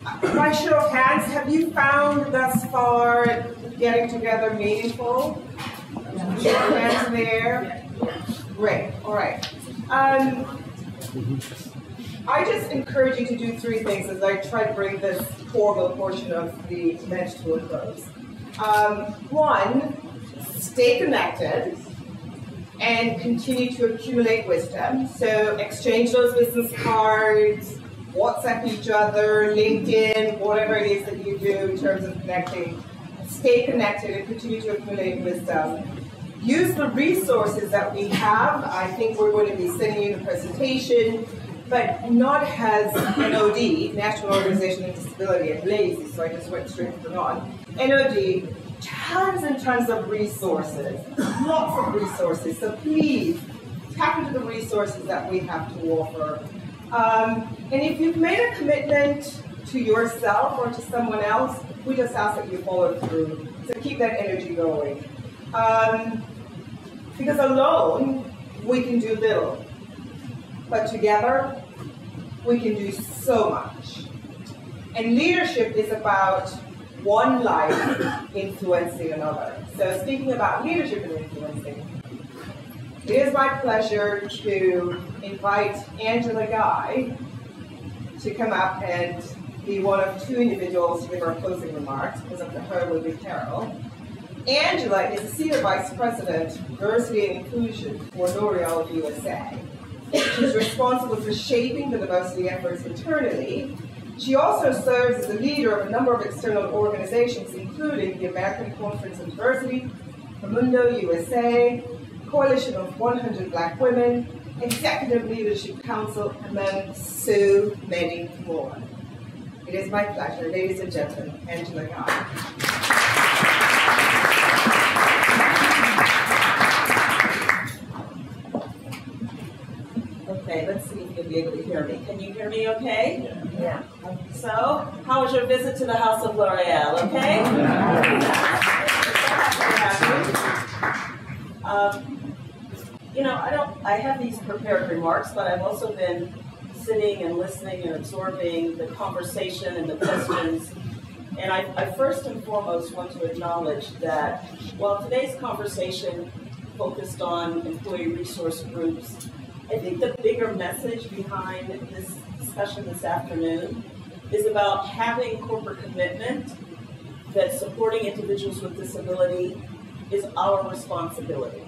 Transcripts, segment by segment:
By show of hands, have you found thus far getting together meaningful? Hands there. Great. All right. I just encourage you to do three things as I try to bring this formal portion of the event to a close. One, stay connected and continue to accumulate wisdom. So exchange those business cards, WhatsApp each other, LinkedIn, whatever it is that you do in terms of connecting. Stay connected and continue to accumulate wisdom. Use the resources that we have. I think we're going to be sending you the presentation, but not has NOD, National Organization of Disability, and lazy, so I just went straight to the NOD. NOD, tons and tons of resources, lots of resources, so please tap into the resources that we have to offer. And if you've made a commitment to yourself or to someone else, we just ask that you follow through. So keep that energy going. Because alone, we can do little. But together, we can do so much. And leadership is about one life influencing another. So speaking about leadership and influencing, it is my pleasure to invite Angela Guy to come up and be one of two individuals to give our closing remarks, because after her will be Carol. Angela is the Senior Vice President, Diversity and Inclusion for L'Oreal USA. She's responsible for shaping the diversity efforts internally. She also serves as the leader of a number of external organizations, including the American Conference on Diversity, Promundo USA, Coalition of 100 Black Women, Executive Leadership Council, among so many more. It is my pleasure, ladies and gentlemen, Angela Guy. Okay, let's see if you'll be able to hear me. Can you hear me okay? Yeah. So, how was your visit to the House of L'Oreal, okay? I have these prepared remarks, but I've also been sitting and listening and absorbing the conversation and the questions. And I first and foremost want to acknowledge that while today's conversation focused on employee resource groups, I think the bigger message behind this discussion this afternoon is about having corporate commitment that supporting individuals with disability is our responsibility.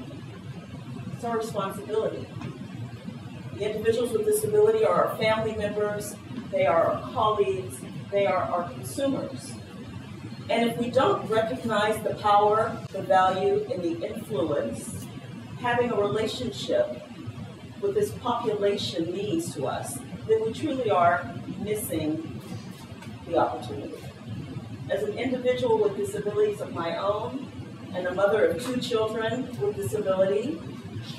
It's our responsibility. The individuals with disability are our family members, they are our colleagues, they are our consumers. And if we don't recognize the power, the value, and the influence having a relationship with this population means to us, then we truly are missing the opportunity. As an individual with disabilities of my own, and a mother of 2 children with disability,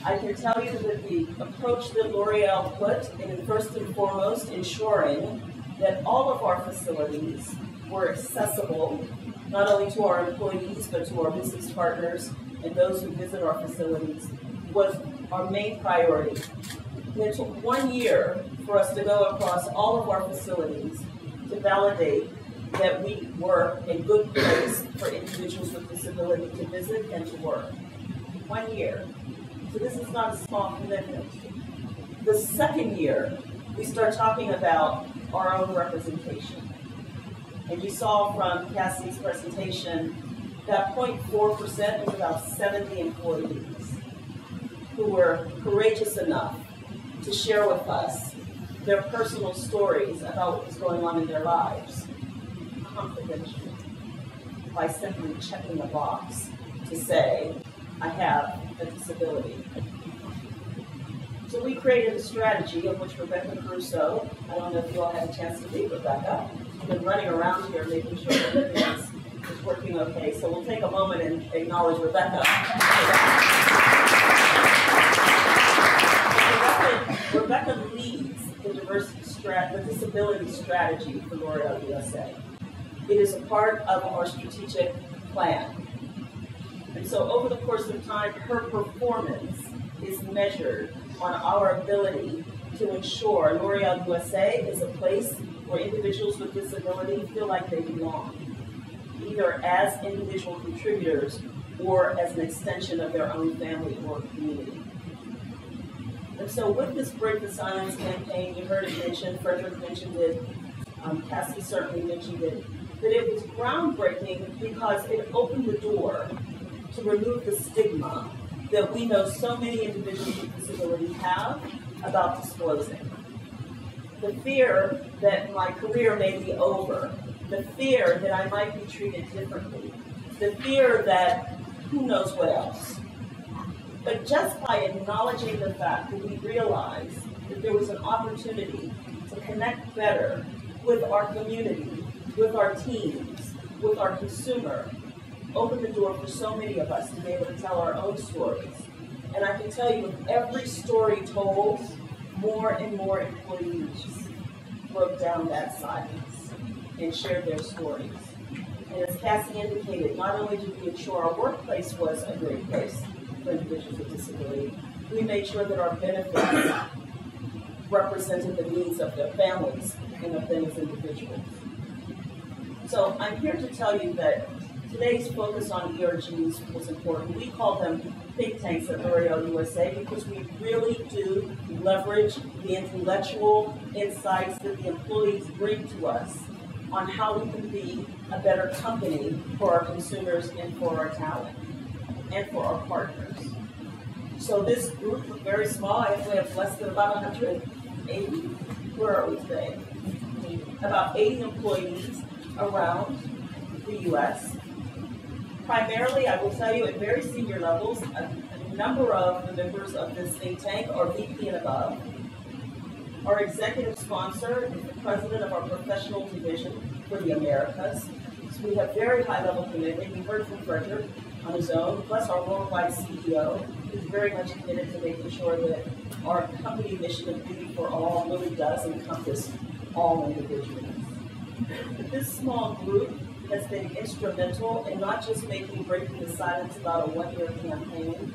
I can tell you that the approach that L'Oreal put in first and foremost ensuring that all of our facilities were accessible, not only to our employees, but to our business partners and those who visit our facilities, was our main priority. And it took 1 year for us to go across all of our facilities to validate that we were a good place for individuals with disability to visit and to work. 1 year. So this is not a small commitment. The second year, we start talking about our own representation. And you saw from Cassie's presentation that 0.4% was about 70 employees who were courageous enough to share with us their personal stories about what was going on in their lives, confidentially, by simply checking the box to say, I have a disability. So we created a strategy of which Rebecca Caruso, I don't know if you all had a chance to meet Rebecca, she's been running around here making sure that everything is working okay. So we'll take a moment and acknowledge Rebecca. Rebecca leads the disability strategy for L'Oreal USA. It is a part of our strategic plan. And so over the course of time, her performance is measured on our ability to ensure L'Oreal USA is a place where individuals with disability feel like they belong, either as individual contributors or as an extension of their own family or community. And so with this Break the Silence campaign, you heard it mentioned, Frederick mentioned it, Cassie certainly mentioned it, that it was groundbreaking because it opened the door to remove the stigma that we know so many individuals with disability have about disclosing. The fear that my career may be over, the fear that I might be treated differently, the fear that who knows what else. But just by acknowledging the fact that we realized that there was an opportunity to connect better with our community, with our teams, with our consumer, opened the door for so many of us to be able to tell our own stories. And I can tell you, with every story told, more and more employees broke down that silence and shared their stories. And as Cassie indicated, not only did we ensure our workplace was a great place for individuals with disability, we made sure that our benefits represented the needs of their families and of them as individuals. So I'm here to tell you that today's focus on ERGs was important. We call them think tanks at L'Oreal USA because we really do leverage the intellectual insights that the employees bring to us on how we can be a better company for our consumers and for our talent and for our partners. So this group was very small. I think we have less than about 180. Where are we today? About 80 employees around the U.S. Primarily, I will tell you, at very senior levels, a number of the members of this think tank are VP and above. Our executive sponsor is the president of our professional division for the Americas. So we have very high-level commitment. We heard from Frederick on his own, plus our worldwide CEO, who's very much committed to making sure that our company mission of Beauty for All really does encompass all individuals. But this small group has been instrumental in not just breaking the silence about a one-year campaign,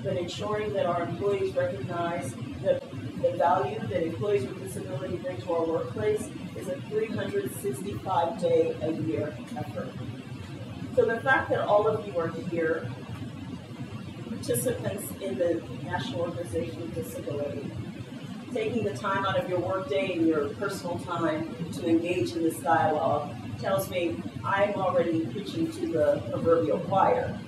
but ensuring that our employees recognize that the value that employees with disability bring to our workplace is a 365-day-a-year effort. So the fact that all of you are here, participants in the National Organization of Disability, taking the time out of your workday and your personal time to engage in this dialogue tells me I'm already preaching to the proverbial choir.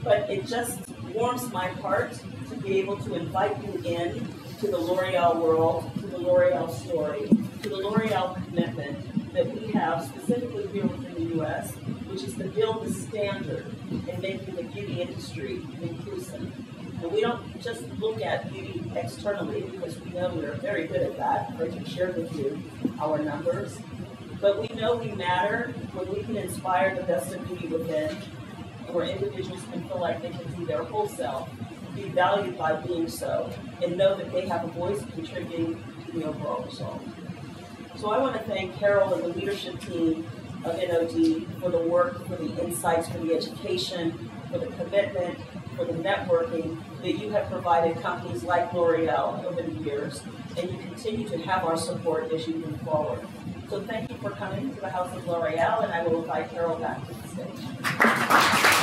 But it just warms my heart to be able to invite you in to the L'Oreal world, to the L'Oreal story, to the L'Oreal commitment that we have specifically here within the U.S., which is to build the standard in making the beauty industry inclusive. And we don't just look at beauty externally because we know we're very good at that. Rachel shared with you our numbers. But we know we matter when we can inspire the best of beauty within, where individuals can feel like they can do their whole self, be valued by being so, and know that they have a voice contributing to the overall result. So I want to thank Carol and the leadership team of NOD for the work, for the insights, for the education, for the commitment, for the networking that you have provided companies like L'Oreal over the years, and you continue to have our support as you move forward. So thank you for coming to the House of L'Oreal, and I will invite Carol back to the stage.